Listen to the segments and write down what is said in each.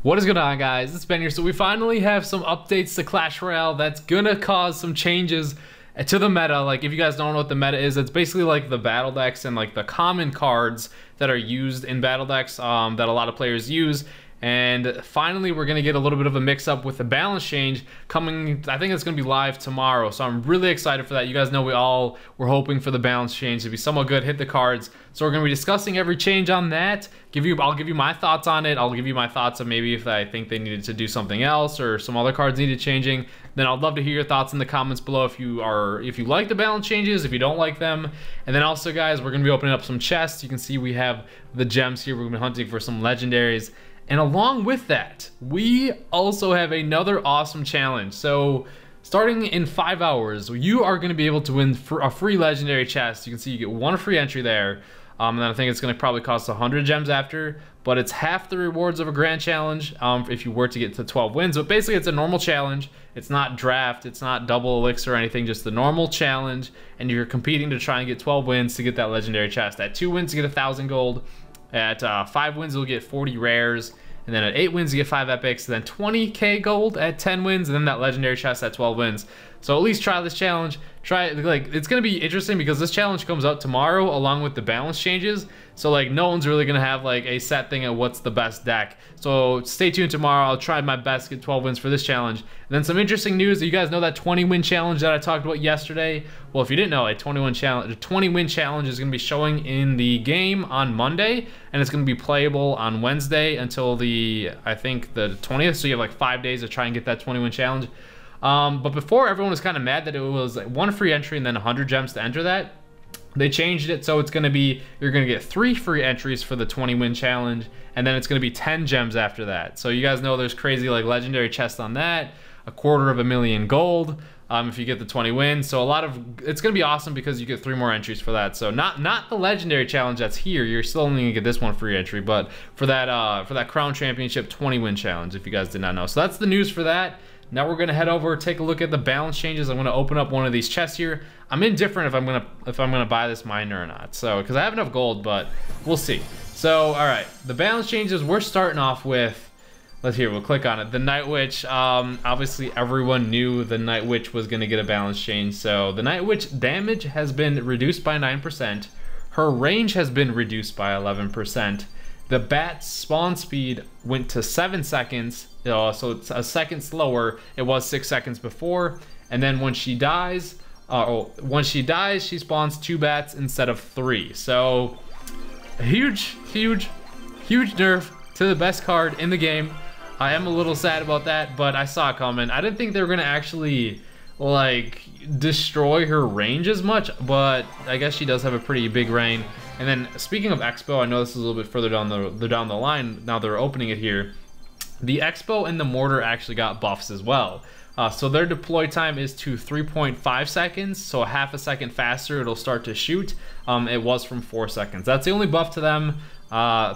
What is going on, guys? It's Ben here. So we finally have some updates to Clash Royale that's gonna cause some changes to the meta. Like, if you guys don't know what the meta is, it's basically like the battle decks and like the common cards that are used in battle decks that a lot of players use. And finally, we're gonna get a little bit of a mix-up with the balance change coming. I think it's gonna be live tomorrow, so I'm really excited for that. You guys know we all were hoping for the balance change to be somewhat good, hit the cards. So we're gonna be discussing every change on that. I'll give you my thoughts on it. I'll give you my thoughts on maybe if I think they needed to do something else or some other cards needed changing. Then I'd love to hear your thoughts in the comments below if you like the balance changes, if you don't like them. And then also, guys, we're gonna be opening up some chests. You can see we have the gems here. We're gonna be hunting for some legendaries. And along with that, we also have another awesome challenge. So starting in 5 hours, you are going to be able to win a free legendary chest. You can see you get one free entry there. And then I think it's going to probably cost 100 gems after, but it's half the rewards of a grand challenge if you were to get to 12 wins. But basically, it's a normal challenge. It's not draft, it's not double elixir or anything, just the normal challenge. And you're competing to try and get 12 wins to get that legendary chest. At 2 wins, you get 1,000 gold. At 5 wins, you'll get 40 rares. And then at 8 wins, you get 5 epics. Then 20k gold at 10 wins. And then that legendary chest at 12 wins. So at least try this challenge. Try it. Like, it's going to be interesting because this challenge comes out tomorrow along with the balance changes. So like, no one's really going to have like a set thing of what's the best deck. So stay tuned tomorrow. I'll try my best to get 12 wins for this challenge. And then some interesting news. You guys know that 20 win challenge that I talked about yesterday? Well, if you didn't know, a 20 win challenge is going to be showing in the game on Monday. And it's going to be playable on Wednesday until I think the 20th. So you have like 5 days to try and get that 20 win challenge. But before, everyone was kind of mad that it was like 1 free entry and then 100 gems to enter that. They changed it, so it's going to be, you're going to get 3 free entries for the 20 win challenge, and then it's going to be 10 gems after that. So you guys know there's crazy like legendary chests on that, 250,000 gold if you get the 20 wins. So it's going to be awesome because you get 3 more entries for that. So not the legendary challenge that's here. You're still only going to get this 1 free entry, but for that crown championship 20 win challenge, if you guys did not know. So that's the news for that. Now we're gonna head over, take a look at the balance changes. I'm gonna open up one of these chests here. I'm indifferent if I'm gonna buy this miner or not. So, because I have enough gold, but we'll see. So, all right, the balance changes. We're starting off with, we'll click on it. The Night Witch. Obviously, everyone knew the Night Witch was gonna get a balance change. So the Night Witch damage has been reduced by 9%. Her range has been reduced by 11%. The bat's spawn speed went to 7 seconds, so it's a second slower. It was 6 seconds before. And then when she dies, she spawns 2 bats instead of 3. So huge nerf to the best card in the game. I am a little sad about that, but I saw it coming. I didn't think they were gonna actually like destroy her range as much, but I guess she does have a pretty big range. And then speaking of Expo, I know this is a little bit further down the line. Now they're opening it here. The Expo and the Mortar actually got buffs as well. So their deploy time is to 3.5 seconds, so a half a second faster it'll start to shoot. It was from 4 seconds. That's the only buff to them.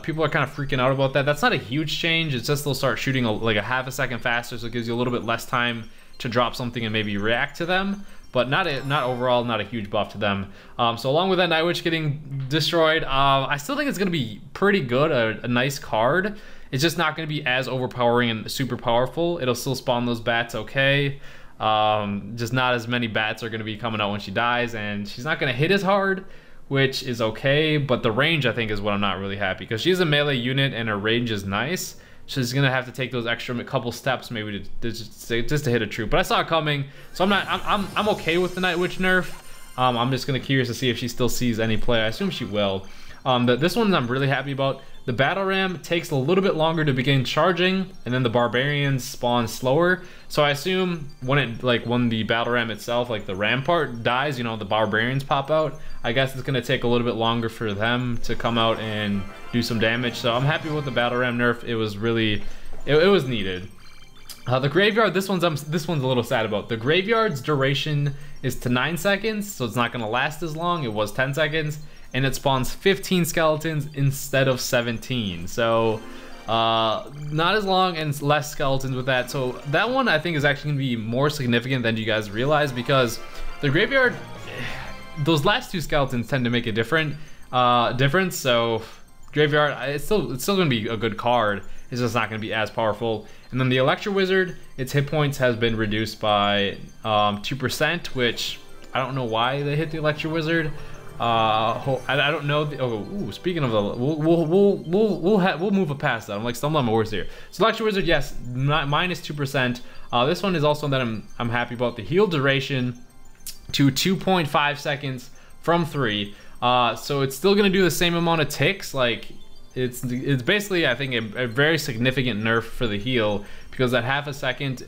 People are kind of freaking out about that. That's not a huge change. It's just they'll start shooting like a half a second faster, so it gives you a little bit less time to drop something and maybe react to them. But not overall, not a huge buff to them. So along with that Night Witch getting destroyed, I still think it's going to be pretty good, a nice card. It's just not going to be as overpowering and super powerful. It'll still spawn those bats okay. Just not as many bats are going to be coming out when she dies, and she's not going to hit as hard, which is okay. But the range, I think, is what I'm not really happy, because she's a melee unit and her range is nice. She's gonna have to take those extra couple steps maybe to just to hit a troop. But I saw it coming, so I'm okay with the Night Witch nerf. I'm just curious to see if she still sees any play. I assume she will. This one I'm really happy about. The Battle Ram takes a little bit longer to begin charging, and then the Barbarians spawn slower. So I assume when the Battle Ram itself, like the Ram part dies, you know, the Barbarians pop out. I guess it's gonna take a little bit longer for them to come out and do some damage. So I'm happy with the Battle Ram nerf. It was really, it was needed. The Graveyard, this one's a little sad about. The Graveyard's duration is to 9 seconds, so it's not gonna last as long. It was 10 seconds. And it spawns 15 skeletons instead of 17. So not as long and less skeletons with that. So that one I think is actually gonna be more significant than you guys realize, because the Graveyard, those last 2 skeletons tend to make a difference. So Graveyard, it's still gonna be a good card. it's just not going to be as powerful. And then the Electro Wizard, its hit points has been reduced by 2%, which I don't know why they hit the Electro Wizard. I don't know. Speaking of the, we'll move past that. I'm like stumbling on my words here. So Electro Wizard, yes, minus 2%. This one is also that I'm happy about. The heal duration to 2.5 seconds from 3. So it's still gonna do the same amount of ticks. Like it's basically, I think, a very significant nerf for the heal, because that half a second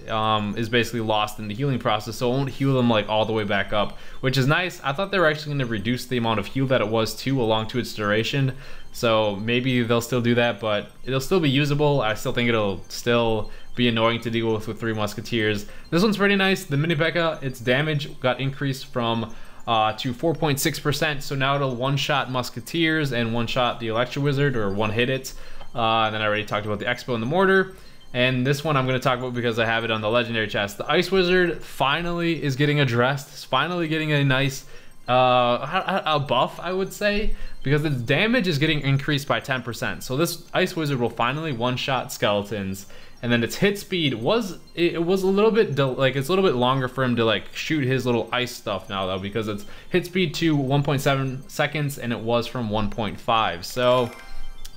is basically lost in the healing process, so it won't heal them like all the way back up, which is nice. I thought they were actually going to reduce the amount of heal that it was too along to its duration, so maybe they'll still do that, but it'll still be usable. I still think it'll still be annoying to deal with 3 Musketeers. This one's pretty nice. The Mini P.E.K.K.A, its damage got increased from to 4.6%, so now it'll one-shot Musketeers and one-shot the Electro Wizard, or one-hit it. And then I already talked about the Expo and the Mortar. And this one I'm going to talk about because I have it on the Legendary chest. The Ice Wizard finally is getting addressed. It's finally getting a nice a buff, I would say, because its damage is getting increased by 10%. So this Ice Wizard will finally one-shot skeletons. And then its hit speed was a little bit it's a little bit longer for him to like shoot his little ice stuff now though, because it's hit speed to 1.7 seconds and it was from 1.5. So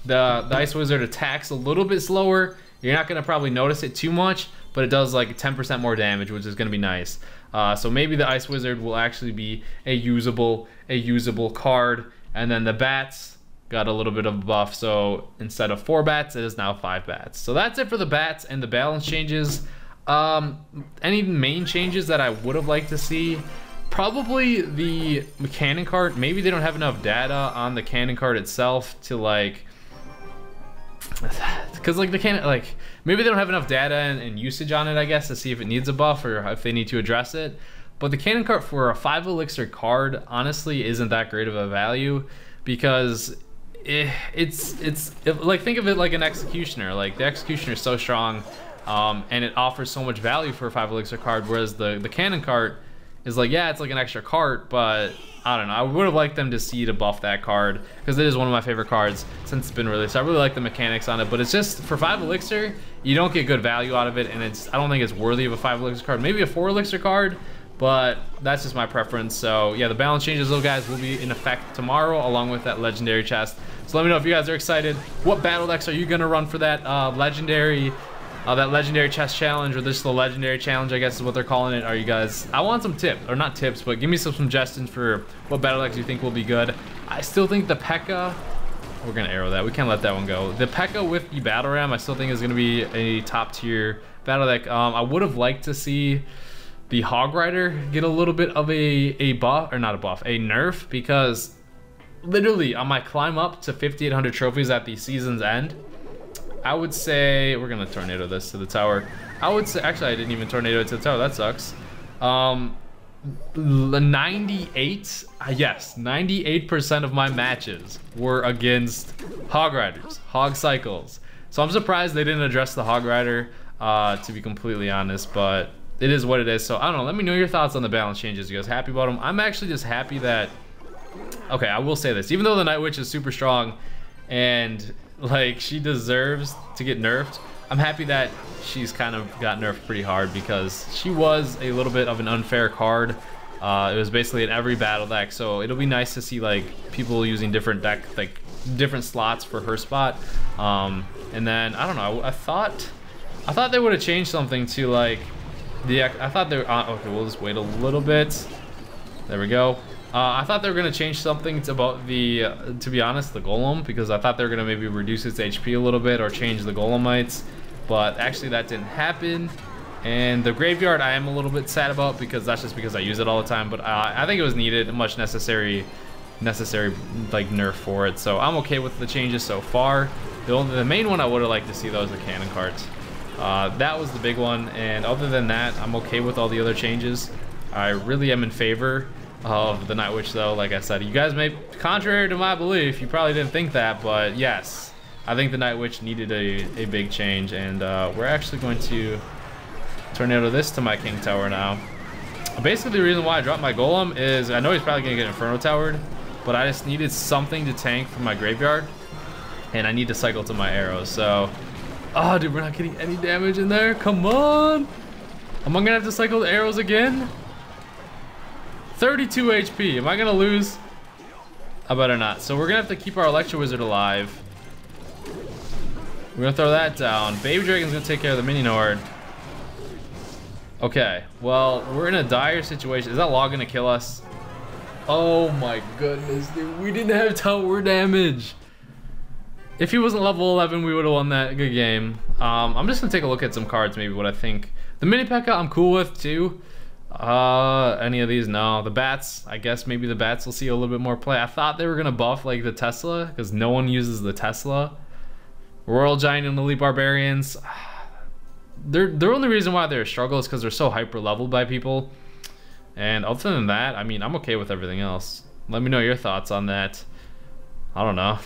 the Ice Wizard attacks a little bit slower. You're not gonna probably notice it too much, but it does like 10% more damage, which is gonna be nice. So maybe the Ice Wizard will actually be a usable card. And then the bats got a little bit of a buff, so instead of 4 bats, it is now 5 bats. So that's it for the bats and the balance changes. Any main changes that I would have liked to see? Probably the cannon card. Maybe they don't have enough data on the cannon card itself to like, because like the cannon, like maybe they don't have enough data and usage on it, I guess, to see if it needs a buff or if they need to address it. But the cannon card for a 5 elixir card honestly isn't that great of a value, because it's like, think of it like an executioner. Like the executioner is so strong, and it offers so much value for a 5 elixir card, whereas the cannon card is like, yeah, it's like an extra card, but I don't know. I would have liked them to see to buff that card, because it is one of my favorite cards since it's been released. I really like the mechanics on it, but it's just for 5 elixir, you don't get good value out of it, and I don't think it's worthy of a 5 elixir card. Maybe a 4 elixir card, but that's just my preference. So yeah, the balance changes, though, guys, will be in effect tomorrow along with that legendary chest. So let me know if you guys are excited. What battle decks are you gonna run for that legendary chest challenge, or just the legendary challenge, I guess is what they're calling it? Are you guys, I want some tips, or not tips, but give me some suggestions for what battle decks you think will be good. I still think the P.E.K.K.A, we're gonna arrow that, we can't let that one go. The P.E.K.K.A with the battle ram, I still think is gonna be a top tier battle deck. I would have liked to see the Hog Rider get a little bit of a buff, or not a buff, a nerf, because literally on my climb up to 5,800 trophies at the season's end, I would say, we're gonna tornado this to the tower. I would say, actually I didn't even tornado it to the tower, that sucks. 98% of my matches were against Hog Riders, Hog Cycles. So I'm surprised they didn't address the Hog Rider, to be completely honest, but it is what it is. So I don't know, let me know your thoughts on the balance changes. You guys happy about them? I'm actually just happy that, okay, I will say this, even though the Night Witch is super strong and like she deserves to get nerfed, I'm happy that she's kind of got nerfed pretty hard, because she was a little bit of an unfair card. It was basically in every battle deck, so it'll be nice to see like people using different different slots for her spot. And then I don't know, I thought they would have changed something to like I thought they were, okay, we'll just wait a little bit. There we go. I thought they were gonna change something about the, to be honest, the Golem, because I thought they were gonna maybe reduce its HP a little bit or change the Golemites, but actually that didn't happen. And the Graveyard I am a little bit sad about, because that's just because I use it all the time, but I think it was needed, a much necessary like nerf for it. So I'm okay with the changes so far. The main one I would have liked to see though is the cannon carts. That was the big one, and other than that, I'm okay with all the other changes. I really am in favor of the Night Witch though. Like I said, you guys may, contrary to my belief, you probably didn't think that, but yes, I think the Night Witch needed a big change, and we're actually going to tornado this to my King Tower now. Basically the reason why I dropped my Golem is, I know he's probably gonna get Inferno Towered, but I just needed something to tank from my graveyard, and I need to cycle to my arrows. So Oh, dude, we're not getting any damage in there. Come on. Am I gonna have to cycle the arrows again? 32 HP. Am I gonna lose? I better not. So we're gonna have to keep our Electro Wizard alive. We're gonna throw that down. Baby Dragon's gonna take care of the minion horde. Okay, well, we're in a dire situation. Is that log gonna kill us? Oh my goodness, dude. We didn't have tower damage. If he wasn't level 11, we would have won that good game. I'm just gonna take a look at some cards, maybe what I think. The mini P.E.K.K.A. I'm cool with too. Any of these? No. The bats, I guess maybe the bats will see a little bit more play. I thought they were gonna buff like the Tesla, because no one uses the Tesla. Royal Giant and Elite Barbarians. The only reason why they're a struggle is because they're so hyper leveled by people. And other than that, I mean, I'm okay with everything else. Let me know your thoughts on that. I don't know.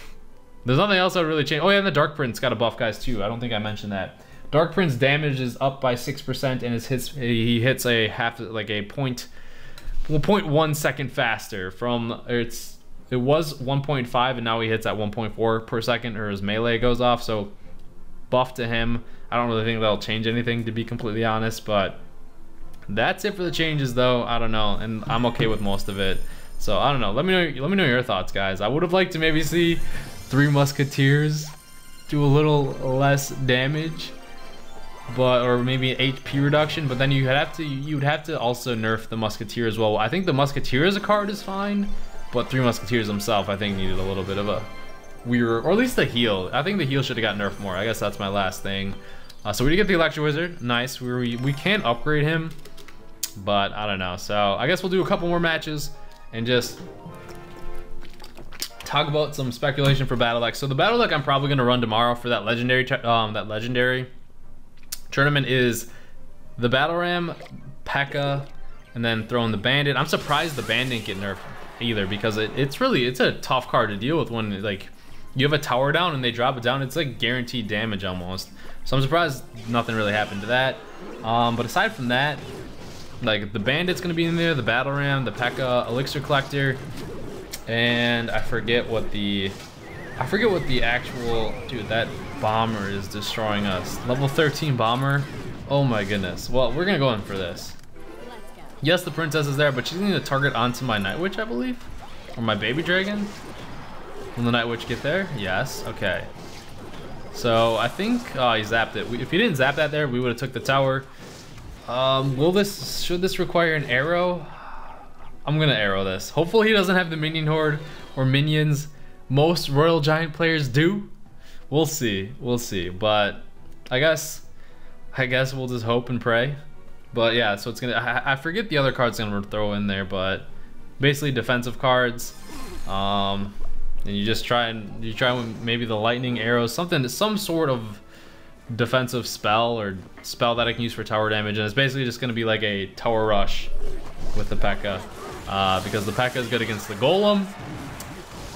There's nothing else that would really change. Oh yeah, and the Dark Prince got a buff, guys, too. I don't think I mentioned that. Dark Prince damage is up by 6%, and he hits a half, like a 0.1 second faster. From it was 1.5, and now he hits at 1.4 per second, or his melee goes off. So buff to him. I don't really think that'll change anything, to be completely honest, but that's it for the changes, though. I don't know, and I'm okay with most of it. So I don't know. Let me know your thoughts, guys. I would have liked to maybe see 3 Musketeers do a little less damage, or maybe an HP reduction. But then you'd have to also nerf the Musketeer as well. I think the Musketeer as a card is fine, but 3 Musketeers himself, I think, needed a little bit of a weird, or at least the heal. I think the heal should have got nerfed more. I guess that's my last thing. So we did get the Electro Wizard. Nice. We can upgrade him, but I don't know. So I guess we'll do a couple more matches and just talk about some speculation for battle deck. So the battle deck I'm probably gonna run tomorrow for that legendary tournament is the Battle Ram, P.E.K.K.A, and then throwing the Bandit. I'm surprised the Bandit didn't get nerfed either, because it's a tough card to deal with when like you have a tower down and they drop it down. It's like guaranteed damage almost. So I'm surprised nothing really happened to that. But aside from that, like the Bandit's gonna be in there, the Battle Ram, the P.E.K.K.A, Elixir Collector, and I forget what the actual, dude, that bomber is destroying us. Level 13 bomber. Oh my goodness. Well, we're gonna go in for this. Yes, the princess is there, but she's gonna target onto my Night Witch, I believe, or my baby dragon. Will the Night Witch get there? Yes. Okay. So I think he zapped it. If he didn't zap that there, we would have took the tower. Should this require an arrow? I'm gonna arrow this. Hopefully he doesn't have the minion horde or minions. Most Royal Giant players do. We'll see. We'll see. But I guess we'll just hope and pray. But yeah, so it's gonna. I forget the other cards I'm gonna throw in there, but basically defensive cards. And you try with maybe the lightning arrows, some sort of defensive spell or spell that I can use for tower damage, and it's basically just gonna be like a tower rush with the P.E.K.K.A. Because the P.E.K.K.A is good against the Golem,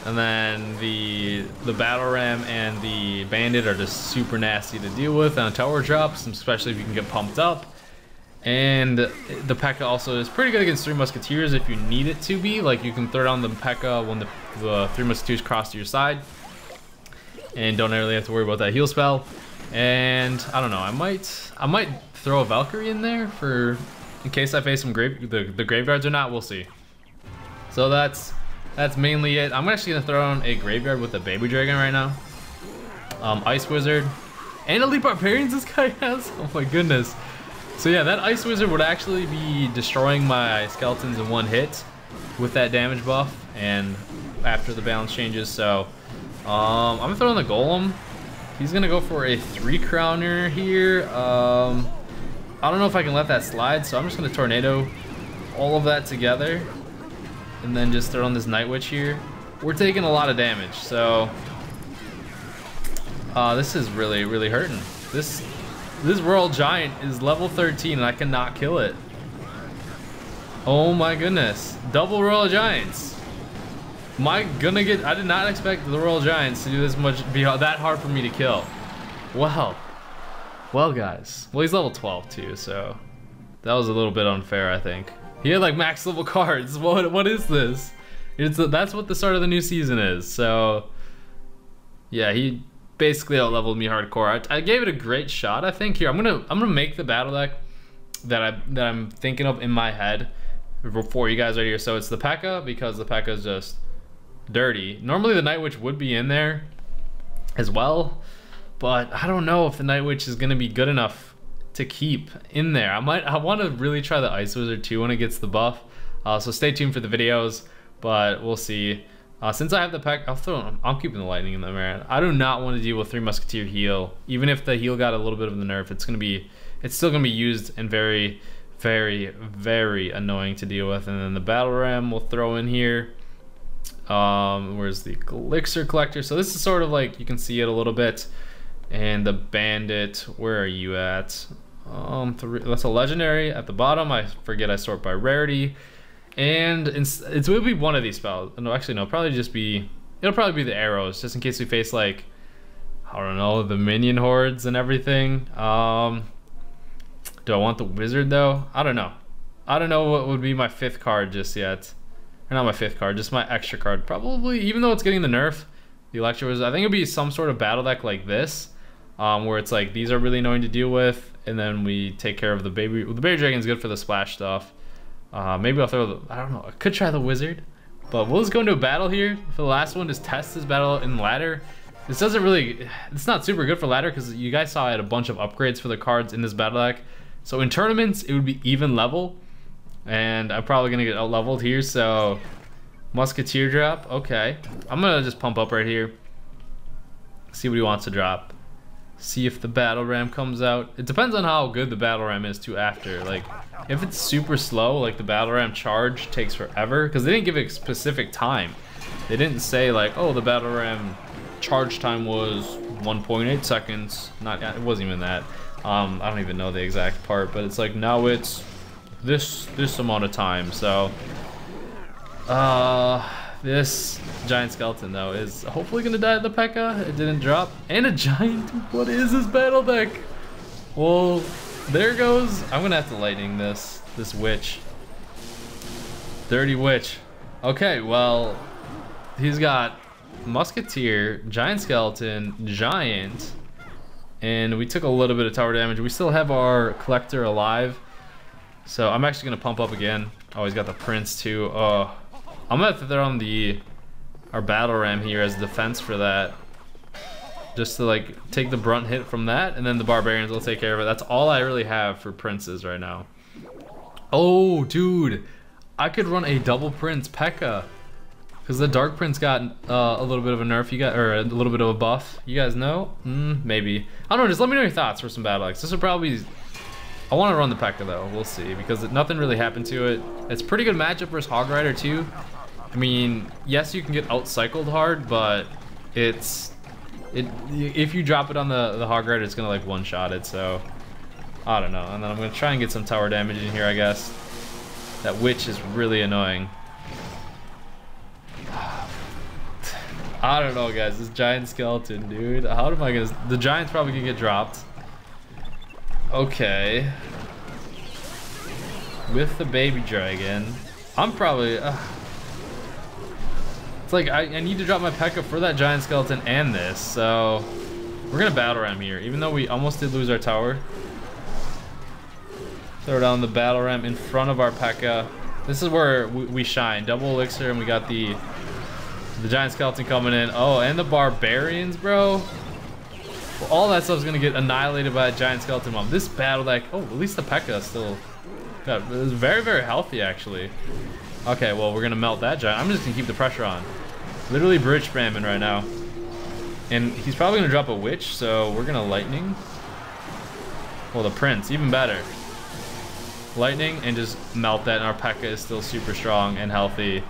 and then the Battle Ram and the Bandit are just super nasty to deal with on tower drops, especially if you can get pumped up. And the P.E.K.K.A also is pretty good against 3 Musketeers if you need it to be. Like, you can throw down the P.E.K.K.A when the 3 Musketeers cross to your side, and don't really have to worry about that heal spell. And I don't know, I might throw a Valkyrie in there in case I face some the graveyards or not. We'll see. So that's mainly it. I'm actually gonna throw on a graveyard with a baby dragon right now. Ice Wizard and Elite Barbarians this guy has. Oh my goodness. So yeah, that Ice Wizard would actually be destroying my skeletons in 1 hit with that damage buff and after the balance changes. So I'm gonna throw in the Golem. He's gonna go for a 3 crowner here. I don't know if I can let that slide, so I'm just gonna tornado all of that together and then just throw on this Night Witch here. We're taking a lot of damage, so this is really hurting. This Royal Giant is level 13 and I cannot kill it. Oh my goodness. Double Royal Giants. I did not expect the Royal Giants to do this much, be that hard for me to kill. Well guys. Well, he's level 12 too, so that was a little bit unfair, I think. He had like max level cards. What is this? That's what the start of the new season is. So yeah, basically out-leveled me hardcore. I gave it a great shot, I think. Here, I'm gonna make the battle deck that I'm thinking of in my head for you guys right here. So it's the P.E.K.K.A, because the P.E.K.K.A is just dirty. Normally the Night Witch would be in there as well, but I don't know if the Night Witch is gonna be good enough to keep in there. I want to really try the Ice Wizard too when it gets the buff. So stay tuned for the videos, but we'll see. Since I have the P.E.K.K.A, I'm keeping the Lightning in there, man. I do not want to deal with 3 Musketeer heal. Even if the heal got a little bit of the nerf, it's still gonna be used and very, very, very annoying to deal with. And then the Battle Ram we'll throw in here. Where's the Elixir Collector? So this is sort of like, you can see it a little bit. And the Bandit, where are you at? That's a legendary at the bottom. I forget I sort by rarity. And it will be one of these spells. No, actually no, it'll probably be the arrows, just in case we face, like, I don't know, the minion hordes and everything. Do I want the wizard though? I don't know. I don't know what would be my 5th card just yet. Or not my 5th card, just my extra card. Probably, even though it's getting the nerf, the Electro Wizard, I think it'd be some sort of battle deck like this, where it's like, these are really annoying to deal with, and then we take care of the baby. Well, the baby dragon's good for the splash stuff. Maybe I'll throw I don't know, I could try the wizard, but we'll just go into a battle here. For the last one, just test this battle in ladder. This doesn't really, it's not super good for ladder because you guys saw I had a bunch of upgrades for the cards in this battle deck. So in tournaments, it would be even level, and I'm probably gonna get out leveled here. So Musketeer drop, okay. I'm gonna just pump up right here, see what he wants to drop. See if the Battle Ram comes out. It depends on how good the Battle Ram is too after. Like, if it's super slow, like the Battle Ram charge takes forever, because they didn't give a specific time. They didn't say like, oh, the Battle Ram charge time was 1.8 seconds. It wasn't even that. I don't even know the exact part, but it's like, now it's this amount of time. So this giant skeleton though is hopefully gonna die at the P.E.K.K.A. It didn't drop. And a giant. What is this battle deck? Well, there goes. I'm gonna have to lightning this witch. Dirty witch. Okay, well, he's got Musketeer, giant skeleton, giant, and we took a little bit of tower damage. We still have our collector alive, so I'm actually gonna pump up again. Oh, he's got the prince too. I'm gonna have to throw on our battle ram here as defense for that, just to like take the brunt hit from that, and then the barbarians will take care of it. That's all I really have for princes right now. Oh, dude, I could run a double prince P.E.K.K.A, because the dark prince got a little bit of a nerf. Or a little bit of a buff. You guys know? Maybe. I don't know. Just let me know your thoughts for some battle decks. This would probably. I want to run the P.E.K.K.A though. We'll see, because nothing really happened to it. It's pretty good matchup versus Hog Rider too. I mean, yes, you can get out-cycled hard, but if you drop it on the Hog Rider, it's gonna like one-shot it. So I don't know. And then I'm gonna try and get some tower damage in here, I guess. That witch is really annoying. I don't know, guys. This giant skeleton, dude. How am I gonna? The giant's probably gonna get dropped. Okay. With the baby dragon, I'm probably. It's like I need to drop my P.E.K.K.A for that giant skeleton and this, so we're gonna battle ram here, even though we almost did lose our tower. Throw down the battle ram in front of our P.E.K.K.A. This is where we shine. Double elixir, and we got the giant skeleton coming in. Oh, and the barbarians, bro. Well, all that stuff's gonna get annihilated by a giant skeleton bomb. This battle deck. Oh, at least the P.E.K.K.A still got. It was very, very healthy actually. Okay, well, we're gonna melt that giant. I'm just gonna keep the pressure on. Literally bridge spamming right now. And he's probably gonna drop a witch, so we're gonna lightning. Well, the prince, even better. Lightning and just melt that, and our P.E.K.K.A is still super strong and healthy.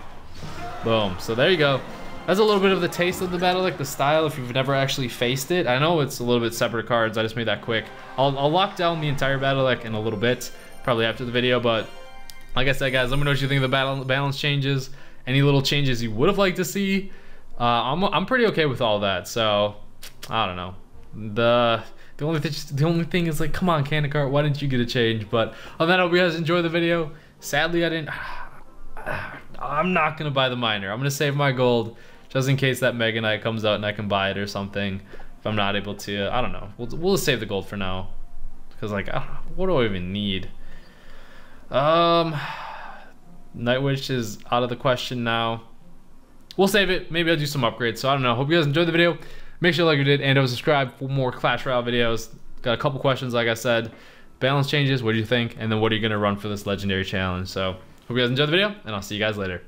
Boom. So there you go. That's a little bit of the taste of the battle deck, the style, if you've never actually faced it. I know it's a little bit separate cards. I just made that quick. I'll lock down the entire battle deck in a little bit, probably after the video, but like I said, guys, let me know what you think of the balance changes. Any little changes you would have liked to see. I'm pretty okay with all that, so I don't know. The only thing is, like, come on, Candy Cart, why didn't you get a change? But on that, I hope you guys enjoyed the video. Sadly, I didn't. I'm not gonna buy the miner. I'm gonna save my gold just in case that Mega Knight comes out and I can buy it or something. if I'm not able to, I don't know. We'll just save the gold for now, because like, I don't know, what do I even need? Night Witch is out of the question now. We'll save it. Maybe I'll do some upgrades. So I don't know. Hope you guys enjoyed the video. Make sure you like you did, and subscribe for more Clash Royale videos. Got a couple questions, like I said. Balance changes, what do you think? And then what are you gonna run for this legendary challenge? So hope you guys enjoyed the video, and I'll see you guys later.